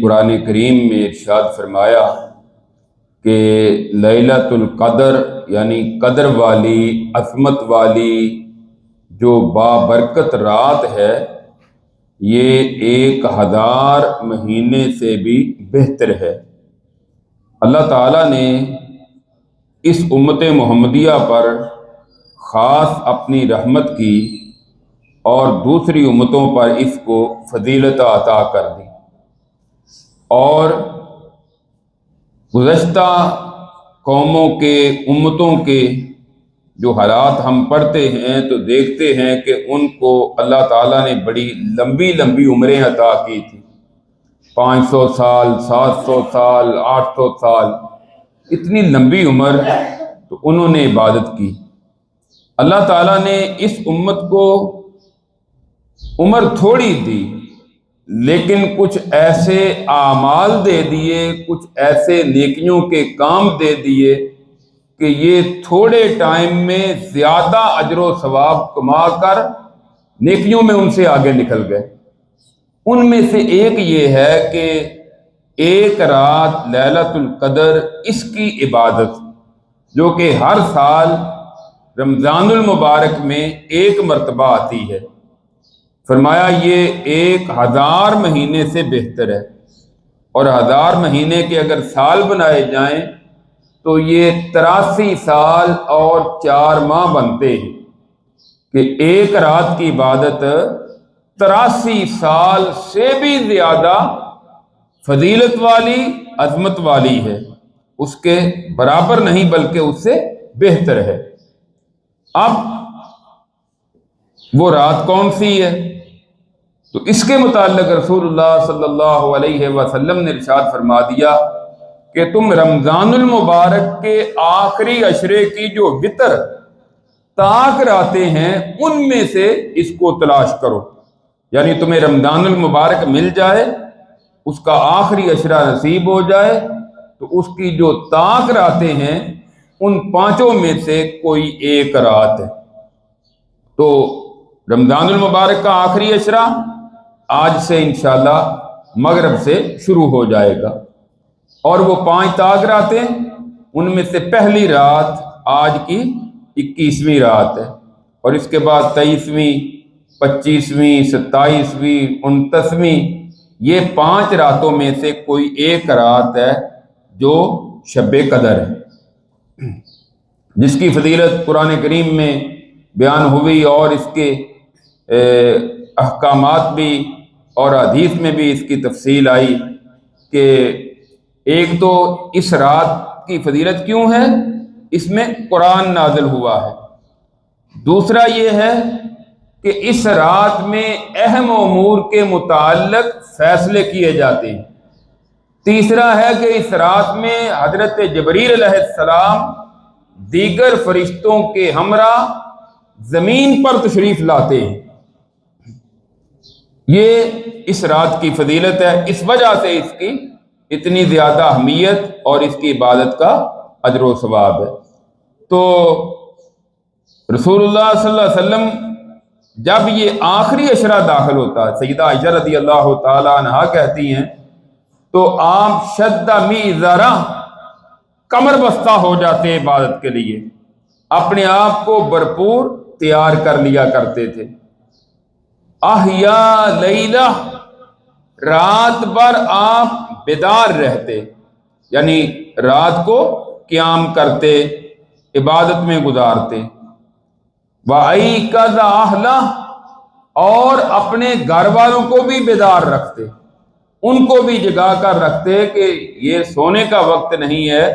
قرآن کریم میں ارشاد فرمایا کہ لیلۃ القدر یعنی قدر والی عظمت والی جو بابرکت رات ہے یہ 1000 مہینے سے بھی بہتر ہے۔ اللہ تعالیٰ نے اس امت محمدیہ پر خاص اپنی رحمت کی اور دوسری امتوں پر اس کو فضیلت عطا کر دی، اور گزشتہ قوموں کے امتوں کے جو حالات ہم پڑھتے ہیں تو دیکھتے ہیں کہ ان کو اللہ تعالیٰ نے بڑی لمبی لمبی عمریں عطا کی تھی، 500 سال 700 سال 800 سال، اتنی لمبی عمر، تو انہوں نے عبادت کی۔ اللہ تعالیٰ نے اس امت کو عمر تھوڑی دی لیکن کچھ ایسے اعمال دے دیے، کچھ ایسے نیکیوں کے کام دے دیے کہ یہ تھوڑے ٹائم میں زیادہ اجر و ثواب کما کر نیکیوں میں ان سے آگے نکل گئے۔ ان میں سے ایک یہ ہے کہ ایک رات لیلۃ القدر، اس کی عبادت جو کہ ہر سال رمضان المبارک میں ایک مرتبہ آتی ہے، فرمایا یہ 1000 مہینے سے بہتر ہے، اور 1000 مہینے کے اگر سال بنائے جائیں تو یہ 83 سال اور 4 ماہ بنتے ہیں، کہ ایک رات کی عبادت 83 سال سے بھی زیادہ فضیلت والی عظمت والی ہے، اس کے برابر نہیں بلکہ اس سے بہتر ہے۔ اب وہ رات کون سی ہے؟ تو اس کے متعلق رسول اللہ صلی اللہ علیہ وسلم نے ارشاد فرما دیا کہ تم رمضان المبارک کے آخری عشرے کی جو وتر طاق راتیں ہیں ان میں سے اس کو تلاش کرو، یعنی تمہیں رمضان المبارک مل جائے، اس کا آخری عشرہ نصیب ہو جائے تو اس کی جو طاق راتیں ہیں ان 5 میں سے کوئی ایک رات ہے۔ تو رمضان المبارک کا آخری عشرہ آج سے انشاءاللہ مغرب سے شروع ہو جائے گا، اور وہ 5 طاق راتیں، ان میں سے پہلی رات آج کی 21ویں رات ہے، اور اس کے بعد 23ویں 25ویں 27ویں 29ویں، یہ 5 راتوں میں سے کوئی ایک رات ہے جو شب قدر ہے، جس کی فضیلت قرآن کریم میں بیان ہوئی اور اس کے احکامات بھی اور حدیث میں بھی اس کی تفصیل آئی کہ ایک تو اس رات کی فضیلت کیوں ہے، اس میں قرآن نازل ہوا ہے، دوسرا یہ ہے کہ اس رات میں اہم امور کے متعلق فیصلے کیے جاتے ہیں، تیسرا ہے کہ اس رات میں حضرت جبریل علیہ السلام دیگر فرشتوں کے ہمراہ زمین پر تشریف لاتے ہیں۔ یہ اس رات کی فضیلت ہے، اس وجہ سے اس کی اتنی زیادہ اہمیت اور اس کی عبادت کا اجر و ثواب ہے۔ تو رسول اللہ صلی اللہ علیہ وسلم جب یہ آخری عشرہ داخل ہوتا ہے، سیدہ عائشہ رضی اللہ تعالی عنہا کہتی ہیں تو آپ شد میزرہ، کمر بستہ ہو جاتے عبادت کے لیے، اپنے آپ کو بھرپور تیار کر لیا کرتے تھے۔ احیا لیلہ، رات بھر آپ بیدار رہتے، یعنی رات کو قیام کرتے، عبادت میں گزارتے۔ وَأَيْقَظَ أَهْلَهُ، اور اپنے گھر والوں کو بھی بیدار رکھتے، ان کو بھی جگا کر رکھتے کہ یہ سونے کا وقت نہیں ہے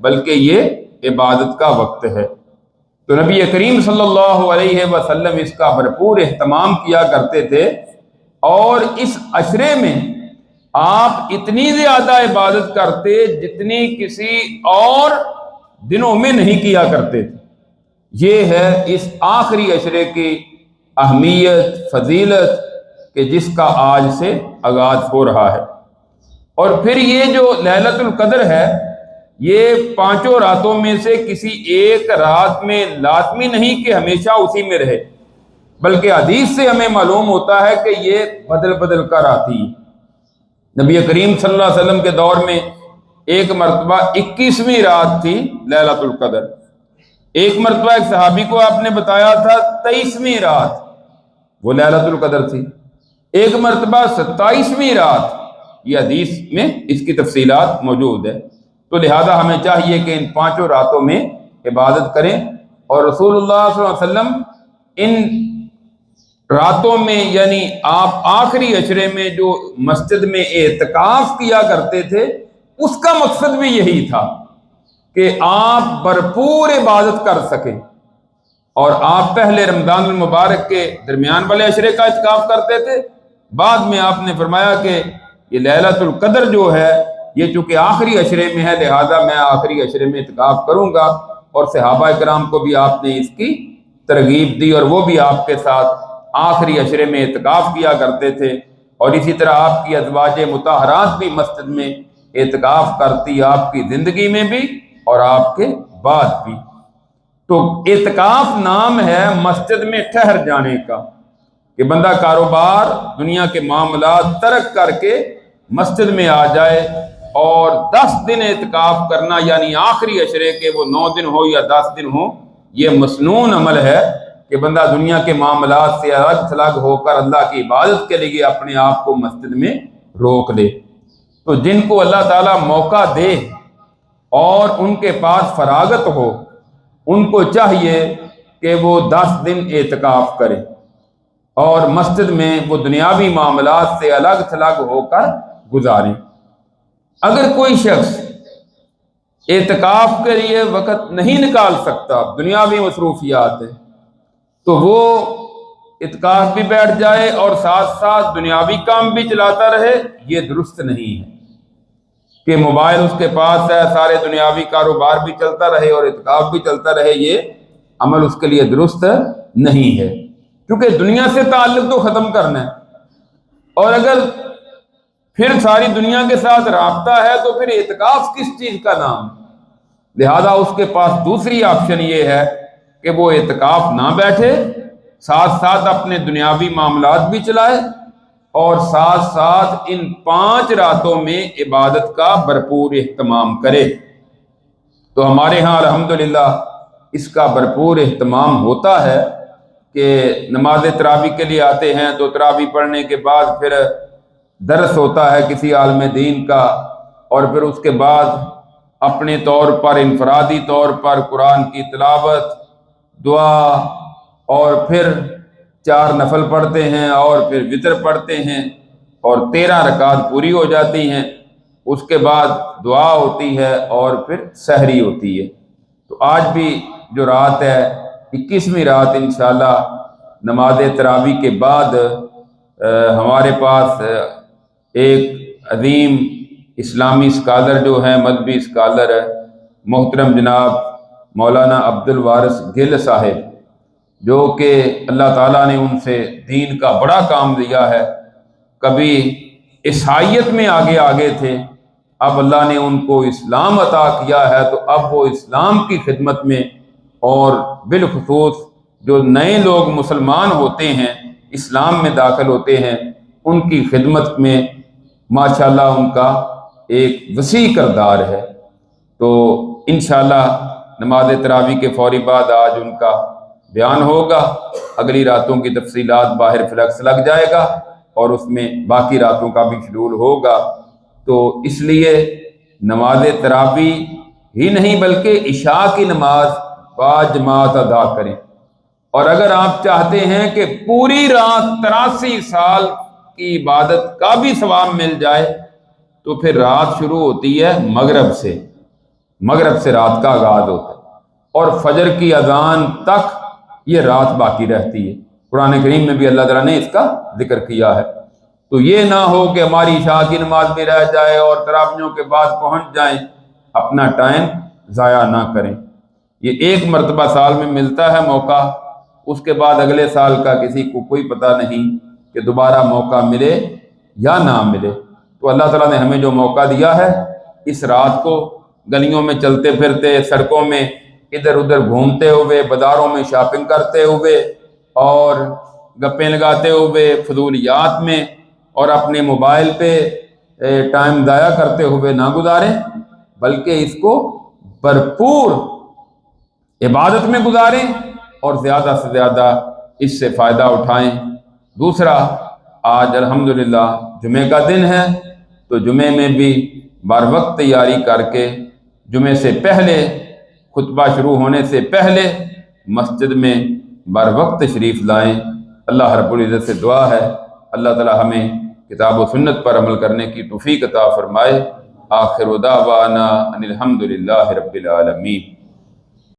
بلکہ یہ عبادت کا وقت ہے۔ تو نبی کریم صلی اللہ علیہ وسلم اس کا بھرپور اہتمام کیا کرتے تھے، اور اس عشرے میں آپ اتنی زیادہ عبادت کرتے جتنی کسی اور دنوں میں نہیں کیا کرتے تھے۔ یہ ہے اس آخری عشرے کی اہمیت، فضیلت، کہ جس کا آج سے آغاز ہو رہا ہے۔ اور پھر یہ جو لیلۃ القدر ہے یہ 5 راتوں میں سے کسی ایک رات میں لازمی نہیں کہ ہمیشہ اسی میں رہے، بلکہ حدیث سے ہمیں معلوم ہوتا ہے کہ یہ بدل بدل کر آتی ہے۔ نبی کریم صلی اللہ علیہ وسلم کے دور میں ایک مرتبہ 21ویں رات تھی لیلۃ القدر، ایک مرتبہ ایک صحابی کو آپ نے بتایا تھا 23ویں رات وہ لیلۃ القدر تھی، ایک مرتبہ 27ویں رات، یہ حدیث میں اس کی تفصیلات موجود ہے۔ تو لہذا ہمیں چاہیے کہ ان 5 راتوں میں عبادت کریں، اور رسول اللہ صلی اللہ علیہ وسلم ان راتوں میں یعنی آپ آخری عشرے میں جو مسجد میں اعتکاف کیا کرتے تھے، اس کا مقصد بھی یہی تھا کہ آپ بھرپور عبادت کر سکیں۔ اور آپ پہلے رمضان المبارک کے درمیان والے عشرے کا اعتکاف کرتے تھے، بعد میں آپ نے فرمایا کہ یہ لیلۃ القدر جو ہے یہ چونکہ آخری عشرے میں ہے، لہذا میں آخری عشرے میں اعتکاف کروں گا، اور صحابہ کرام کو بھی آپ نے اس کی ترغیب دی، اور وہ بھی آپ کے ساتھ آخری عشرے میں اعتکاف کیا کرتے تھے۔ اور اسی طرح آپ کی ازواج مطہرات بھی مسجد میں اعتکاف کرتی، آپ کی زندگی میں بھی اور آپ کے بعد بھی۔ تو اعتکاف نام ہے مسجد میں ٹھہر جانے کا، کہ بندہ کاروبار دنیا کے معاملات ترک کر کے مسجد میں آ جائے، اور 10 دن اعتکاف کرنا، یعنی آخری عشرے کے وہ 9 دن ہو یا 10 دن ہو، یہ مسنون عمل ہے کہ بندہ دنیا کے معاملات سے الگ تھلگ ہو کر اللہ کی عبادت کے لیے اپنے آپ کو مسجد میں روک لے۔ تو جن کو اللہ تعالیٰ موقع دے اور ان کے پاس فراغت ہو، ان کو چاہیے کہ وہ 10 دن اعتکاف کریں اور مسجد میں وہ دنیاوی معاملات سے الگ تھلگ ہو کر گزاریں۔ اگر کوئی شخص اعتکاف کے لیے وقت نہیں نکال سکتا، دنیاوی مصروفیات ہے، تو وہ اعتکاف بھی بیٹھ جائے اور ساتھ ساتھ دنیاوی کام بھی چلاتا رہے، یہ درست نہیں ہے کہ موبائل اس کے پاس ہے، سارے دنیاوی کاروبار بھی چلتا رہے اور اعتکاف بھی چلتا رہے، یہ عمل اس کے لیے درست نہیں ہے، کیونکہ دنیا سے تعلق تو ختم کرنا ہے، اور اگر پھر ساری دنیا کے ساتھ رابطہ ہے تو پھر اعتکاف کس چیز کا نام؟ لہذا اس کے پاس دوسری آپشن یہ ہے کہ وہ اعتکاف نہ بیٹھے، ساتھ ساتھ اپنے دنیاوی معاملات بھی چلائے، اور ساتھ ساتھ ان 5 راتوں میں عبادت کا بھرپور اہتمام کرے۔ تو ہمارے ہاں الحمدللہ اس کا بھرپور اہتمام ہوتا ہے کہ نماز تراویح کے لیے آتے ہیں تو تراویح پڑھنے کے بعد پھر درس ہوتا ہے کسی عالم دین کا، اور پھر اس کے بعد اپنے طور پر انفرادی طور پر قرآن کی تلاوت، دعا، اور پھر 4 نفل پڑھتے ہیں اور پھر وتر پڑھتے ہیں، اور 13 رکعت پوری ہو جاتی ہیں۔ اس کے بعد دعا ہوتی ہے اور پھر سحری ہوتی ہے۔ تو آج بھی جو رات ہے 21ویں رات انشاءاللہ نماز تراویح کے بعد ہمارے پاس ایک عظیم اسلامی اسکالر جو ہیں، مذہبی اسکالر ہے، محترم جناب مولانا عبد الوارث گل صاحب، جو کہ اللہ تعالیٰ نے ان سے دین کا بڑا کام دیا ہے، کبھی عیسائیت میں آگے تھے، اب اللہ نے ان کو اسلام عطا کیا ہے، تو اب وہ اسلام کی خدمت میں، اور بالخصوص جو نئے لوگ مسلمان ہوتے ہیں، اسلام میں داخل ہوتے ہیں، ان کی خدمت میں ماشاءاللہ ان کا ایک وسیع کردار ہے۔ تو انشاءاللہ نماز تراویح کے فوری بعد آج ان کا بیان ہوگا، اگلی راتوں کی تفصیلات باہر فلیکس لگ جائے گا، اور اس میں باقی راتوں کا بھی شیڈول ہوگا۔ تو اس لیے نماز تراویح ہی نہیں بلکہ عشاء کی نماز با جماعت ادا کریں، اور اگر آپ چاہتے ہیں کہ پوری رات 83 سال کی عبادت کا بھی ثواب مل جائے، تو پھر رات شروع ہوتی ہے مغرب سے رات کا آغاز ہوتا ہے، اور فجر کی اذان تک یہ رات باقی رہتی ہے۔ قرآن کریم میں بھی اللہ تعالیٰ نے اس کا ذکر کیا ہے۔ تو یہ نہ ہو کہ ہماری عشاء کی نماز بھی رہ جائے اور تراویحوں کے بعد پہنچ جائیں، اپنا ٹائم ضائع نہ کریں۔ یہ ایک مرتبہ سال میں ملتا ہے موقع، اس کے بعد اگلے سال کا کسی کو کوئی پتہ نہیں کہ دوبارہ موقع ملے یا نہ ملے۔ تو اللہ تعالیٰ نے ہمیں جو موقع دیا ہے، اس رات کو گلیوں میں چلتے پھرتے، سڑکوں میں ادھر ادھر گھومتے ہوئے، بازاروں میں شاپنگ کرتے ہوئے، اور گپیں لگاتے ہوئے، فضولیات میں، اور اپنے موبائل پہ ٹائم ضائع کرتے ہوئے نہ گزاریں، بلکہ اس کو بھرپور عبادت میں گزاریں اور زیادہ سے زیادہ اس سے فائدہ اٹھائیں۔ دوسرا، آج الحمدللہ جمعہ کا دن ہے، تو جمعے میں بھی بر وقت تیاری کر کے جمعے سے پہلے، خطبہ شروع ہونے سے پہلے مسجد میں بر وقت تشریف لائیں۔ اللہ رب العزت سے دعا ہے اللہ تعالی ہمیں کتاب و سنت پر عمل کرنے کی توفیق عطا فرمائے۔ آخر دعوانا ان الحمدللہ رب العالمین۔